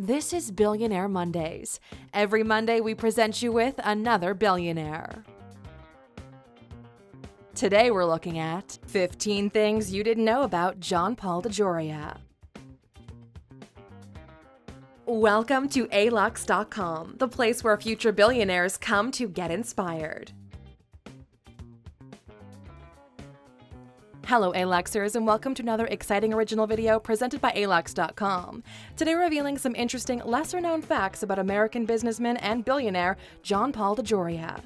This is Billionaire Mondays. Every Monday we present you with another billionaire. Today we're looking at 15 things you didn't know about John Paul DeJoria. Welcome to Alux.com, the place where future billionaires come to get inspired. Hello Aluxers, and welcome to another exciting original video presented by Alux.com. Today revealing some interesting, lesser-known facts about American businessman and billionaire John Paul DeJoria.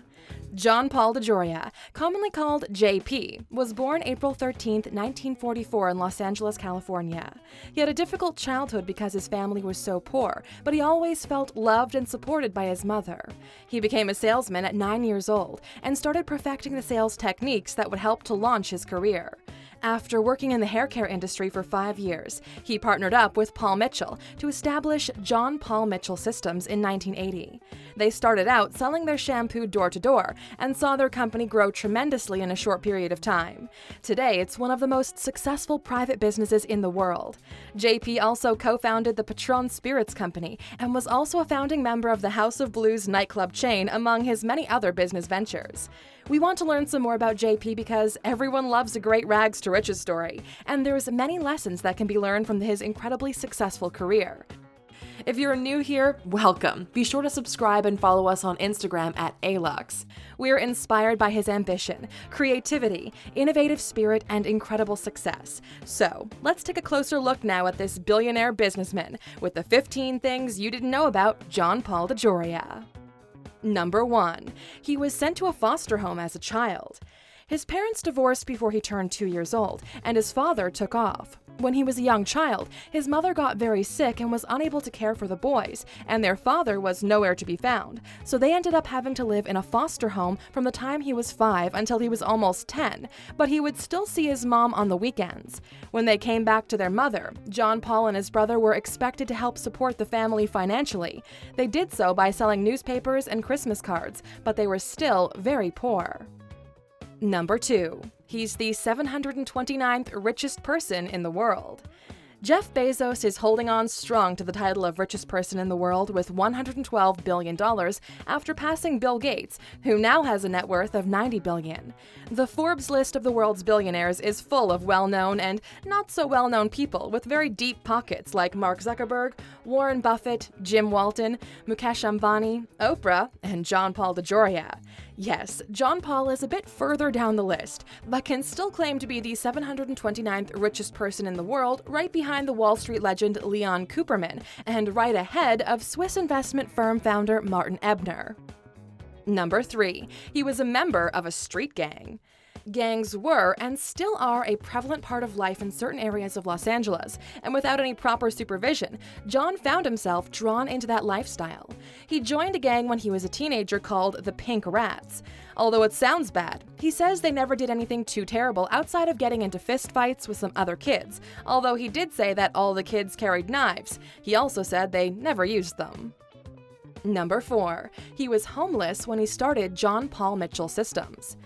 John Paul DeJoria, commonly called JP, was born April 13, 1944 in Los Angeles, California. He had a difficult childhood because his family was so poor, but he always felt loved and supported by his mother. He became a salesman at 9 years old and started perfecting the sales techniques that would help to launch his career. After working in the hair care industry for 5 years, he partnered up with Paul Mitchell to establish John Paul Mitchell Systems in 1980. They started out selling their shampoo door-to-door and saw their company grow tremendously in a short period of time. Today, it's one of the most successful private businesses in the world. JP also co-founded the Patron Spirits Company and was also a founding member of the House of Blues nightclub chain, among his many other business ventures. We want to learn some more about JP because everyone loves a great rags to riches story, and there's many lessons that can be learned from his incredibly successful career. If you're new here, welcome. Be sure to subscribe and follow us on Instagram at Alux. We're inspired by his ambition, creativity, innovative spirit, and incredible success. So, let's take a closer look now at this billionaire businessman with the 15 things you didn't know about John Paul DeJoria. Number 1. He was sent to a foster home as a child. His parents divorced before he turned 2 years old, and his father took off. When he was a young child, his mother got very sick and was unable to care for the boys, and their father was nowhere to be found, so they ended up having to live in a foster home from the time he was 5 until he was almost 10, but he would still see his mom on the weekends. When they came back to their mother, John Paul and his brother were expected to help support the family financially. They did so by selling newspapers and Christmas cards, but they were still very poor. Number 2. He's the 729th richest person in the world. Jeff Bezos is holding on strong to the title of richest person in the world with $112 billion after passing Bill Gates, who now has a net worth of $90 billion. The Forbes list of the world's billionaires is full of well-known and not-so-well-known people with very deep pockets like Mark Zuckerberg, Warren Buffett, Jim Walton, Mukesh Ambani, Oprah, and John Paul DeJoria. Yes, John Paul is a bit further down the list, but can still claim to be the 729th richest person in the world, right behind the Wall Street legend Leon Cooperman, and right ahead of Swiss investment firm founder Martin Ebner. Number 3. He was a member of a street gang. Gangs were and still are a prevalent part of life in certain areas of Los Angeles, and without any proper supervision, John found himself drawn into that lifestyle. He joined a gang when he was a teenager called the Pink Rats. Although it sounds bad, he says they never did anything too terrible outside of getting into fistfights with some other kids, although he did say that all the kids carried knives. He also said they never used them. Number 4. He was homeless when he started John Paul Mitchell Systems.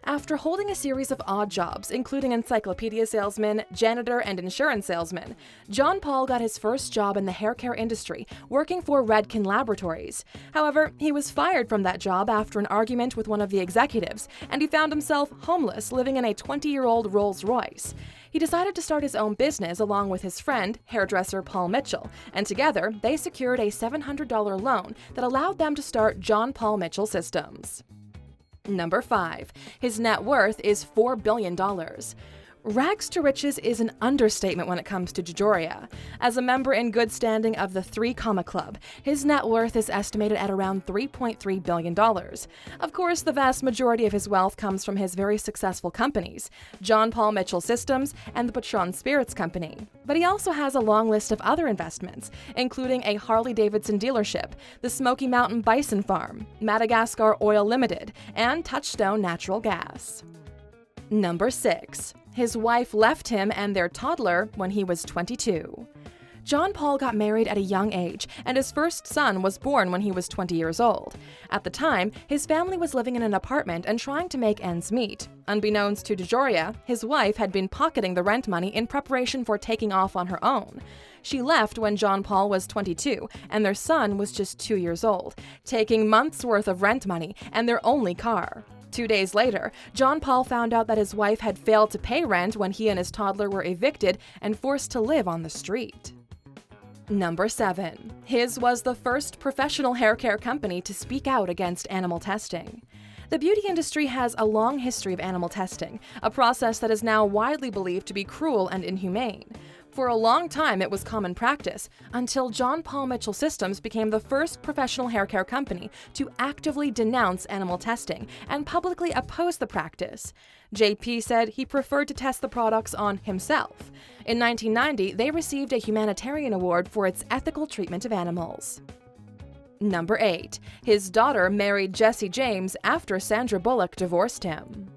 After holding a series of odd jobs, including encyclopedia salesman, janitor, and insurance salesman, John Paul got his first job in the hair care industry, working for Redken Laboratories. However, he was fired from that job after an argument with one of the executives, and he found himself homeless living in a 20-year-old Rolls-Royce. He decided to start his own business along with his friend, hairdresser Paul Mitchell, and together they secured a $700 loan that allowed them to start John Paul Mitchell Systems. Number 5. His net worth is $4 billion. Rags to riches is an understatement when it comes to DeJoria. As a member in good standing of the 3 Comma Club, his net worth is estimated at around $3.3 billion. Of course, the vast majority of his wealth comes from his very successful companies, John Paul Mitchell Systems and the Patron Spirits Company. But he also has a long list of other investments, including a Harley-Davidson dealership, the Smoky Mountain Bison Farm, Madagascar Oil Limited, and Touchstone Natural Gas. Number 6. His wife left him and their toddler when he was 22. John Paul got married at a young age, and his first son was born when he was 20 years old. At the time, his family was living in an apartment and trying to make ends meet. Unbeknownst to DeJoria, his wife had been pocketing the rent money in preparation for taking off on her own. She left when John Paul was 22, and their son was just 2 years old, taking months' worth of rent money and their only car. 2 days later, John Paul found out that his wife had failed to pay rent when he and his toddler were evicted and forced to live on the street. Number 7. His was the first professional hair care company to speak out against animal testing. The beauty industry has a long history of animal testing, a process that is now widely believed to be cruel and inhumane. For a long time, it was common practice, until John Paul Mitchell Systems became the first professional hair care company to actively denounce animal testing and publicly oppose the practice. JP said he preferred to test the products on himself. In 1990, they received a humanitarian award for its ethical treatment of animals. Number 8. His daughter married Jesse James after Sandra Bullock divorced him.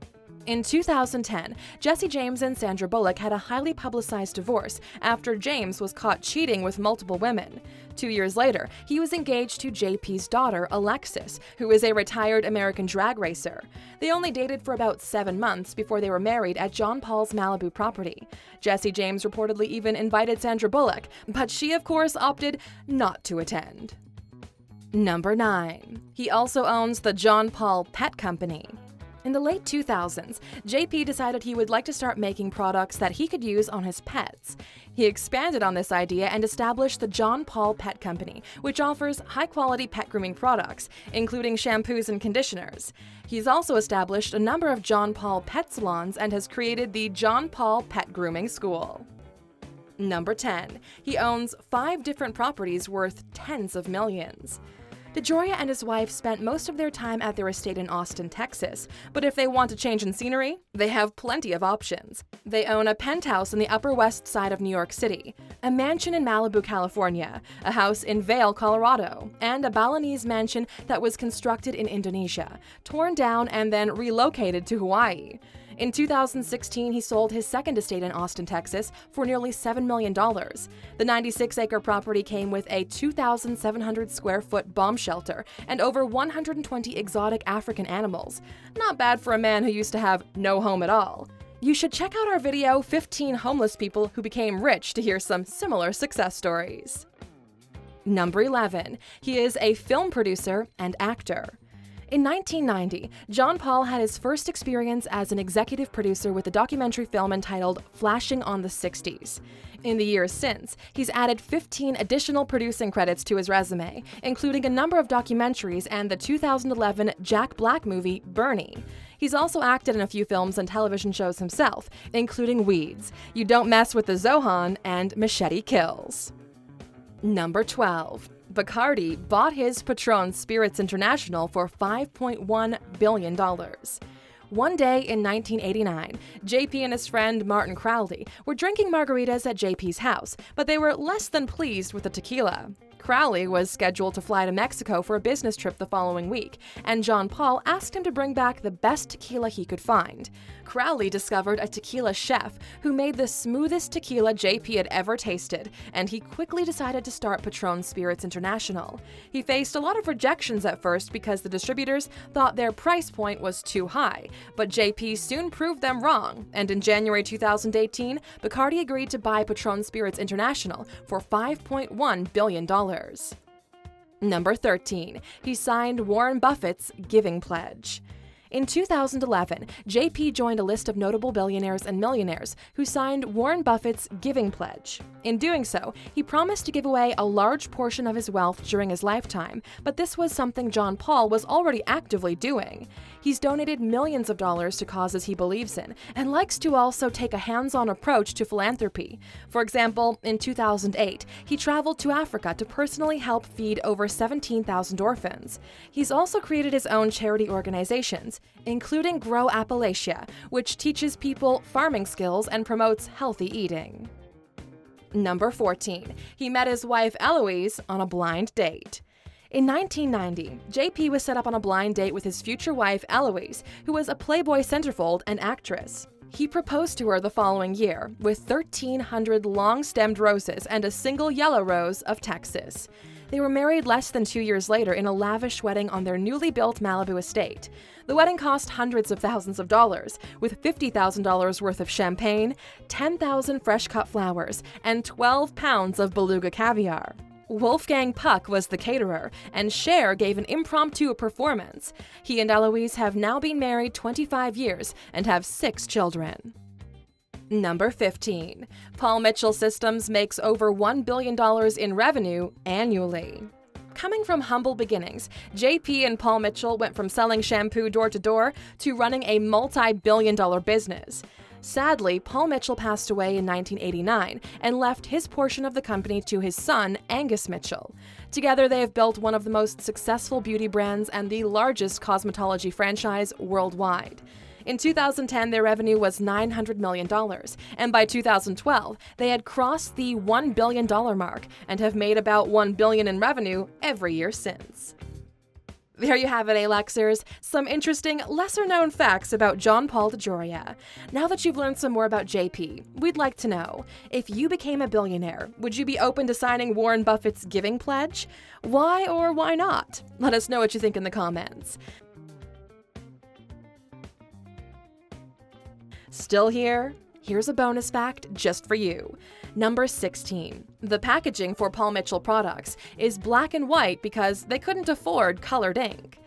In 2010, Jesse James and Sandra Bullock had a highly publicized divorce after James was caught cheating with multiple women. 2 years later, he was engaged to JP's daughter, Alexis, who is a retired American drag racer. They only dated for about 7 months before they were married at John Paul's Malibu property. Jesse James reportedly even invited Sandra Bullock, but she, of course, opted not to attend. Number 9. He also owns the John Paul Pet Company. In the late 2000s, JP decided he would like to start making products that he could use on his pets. He expanded on this idea and established the John Paul Pet Company, which offers high-quality pet grooming products, including shampoos and conditioners. He's also established a number of John Paul pet salons and has created the John Paul Pet Grooming School. Number 10. He owns 5 different properties worth tens of millions. DeJoria and his wife spent most of their time at their estate in Austin, Texas, but if they want a change in scenery, they have plenty of options. They own a penthouse in the Upper West Side of New York City, a mansion in Malibu, California, a house in Vail, Colorado, and a Balinese mansion that was constructed in Indonesia, torn down and then relocated to Hawaii. In 2016, he sold his second estate in Austin, Texas, for nearly $7 million. The 96-acre property came with a 2,700-square-foot bomb shelter and over 120 exotic African animals. Not bad for a man who used to have no home at all. You should check out our video, 15 Homeless People Who Became Rich, to hear some similar success stories. Number 11. He is a film producer and actor. In 1990, John Paul had his first experience as an executive producer with a documentary film entitled Flashing on the 60s. In the years since, he's added 15 additional producing credits to his resume, including a number of documentaries and the 2011 Jack Black movie Bernie. He's also acted in a few films and television shows himself, including Weeds, You Don't Mess with the Zohan, and Machete Kills. Number 12. Bacardi bought his Patron Spirits International for $5.1 billion. One day in 1989, JP and his friend Martin Crowley were drinking margaritas at JP's house, but they were less than pleased with the tequila. Crowley was scheduled to fly to Mexico for a business trip the following week, and John Paul asked him to bring back the best tequila he could find. Crowley discovered a tequila chef who made the smoothest tequila JP had ever tasted, and he quickly decided to start Patron Spirits International. He faced a lot of rejections at first because the distributors thought their price point was too high, but JP soon proved them wrong, and in January 2018, Bacardi agreed to buy Patron Spirits International for $5.1 billion. Number 13. He signed Warren Buffett's Giving Pledge. In 2011, JP joined a list of notable billionaires and millionaires who signed Warren Buffett's Giving Pledge. In doing so, he promised to give away a large portion of his wealth during his lifetime, but this was something John Paul was already actively doing. He's donated millions of dollars to causes he believes in, and likes to also take a hands-on approach to philanthropy. For example, in 2008, he traveled to Africa to personally help feed over 17,000 orphans. He's also created his own charity organizations, including Grow Appalachia, which teaches people farming skills and promotes healthy eating. Number 14. He met his wife Eloise on a blind date. In 1990, JP was set up on a blind date with his future wife Eloise, who was a Playboy centerfold and actress. He proposed to her the following year with 1,300 long-stemmed roses and a single yellow rose of Texas. They were married less than 2 years later in a lavish wedding on their newly built Malibu estate. The wedding cost hundreds of thousands of dollars, with $50,000 worth of champagne, 10,000 fresh-cut flowers, and 12 pounds of beluga caviar. Wolfgang Puck was the caterer, and Cher gave an impromptu performance. He and Eloise have now been married 25 years and have 6 children. Number 15. Paul Mitchell Systems makes over $1 billion in revenue annually. Coming from humble beginnings, JP and Paul Mitchell went from selling shampoo door to door to running a multi-billion-dollar business. Sadly, Paul Mitchell passed away in 1989 and left his portion of the company to his son, Angus Mitchell. Together, they have built one of the most successful beauty brands and the largest cosmetology franchise worldwide. In 2010, their revenue was $900 million, and by 2012, they had crossed the $1 billion mark and have made about $1 billion in revenue every year since. There you have it, Aluxers, some interesting, lesser-known facts about John Paul DeJoria. Now that you've learned some more about JP, we'd like to know, if you became a billionaire, would you be open to signing Warren Buffett's giving pledge? Why or why not? Let us know what you think in the comments. Still here? Here's a bonus fact just for you. Number 16. The packaging for Paul Mitchell products is black and white because they couldn't afford colored ink.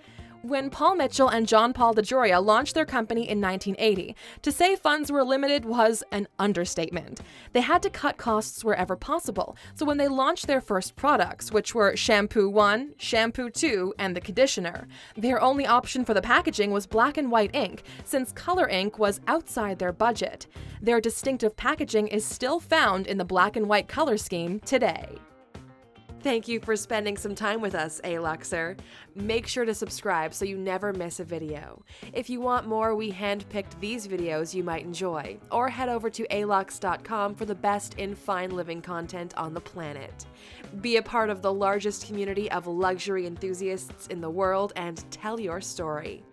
When Paul Mitchell and John Paul DeJoria launched their company in 1980, to say funds were limited was an understatement. They had to cut costs wherever possible, so when they launched their first products, which were Shampoo 1, Shampoo 2, and the conditioner, their only option for the packaging was black and white ink, since color ink was outside their budget. Their distinctive packaging is still found in the black and white color scheme today. Thank you for spending some time with us, Aluxer. Make sure to subscribe so you never miss a video. If you want more, we handpicked these videos you might enjoy, or head over to Alux.com for the best in fine living content on the planet. Be a part of the largest community of luxury enthusiasts in the world and tell your story.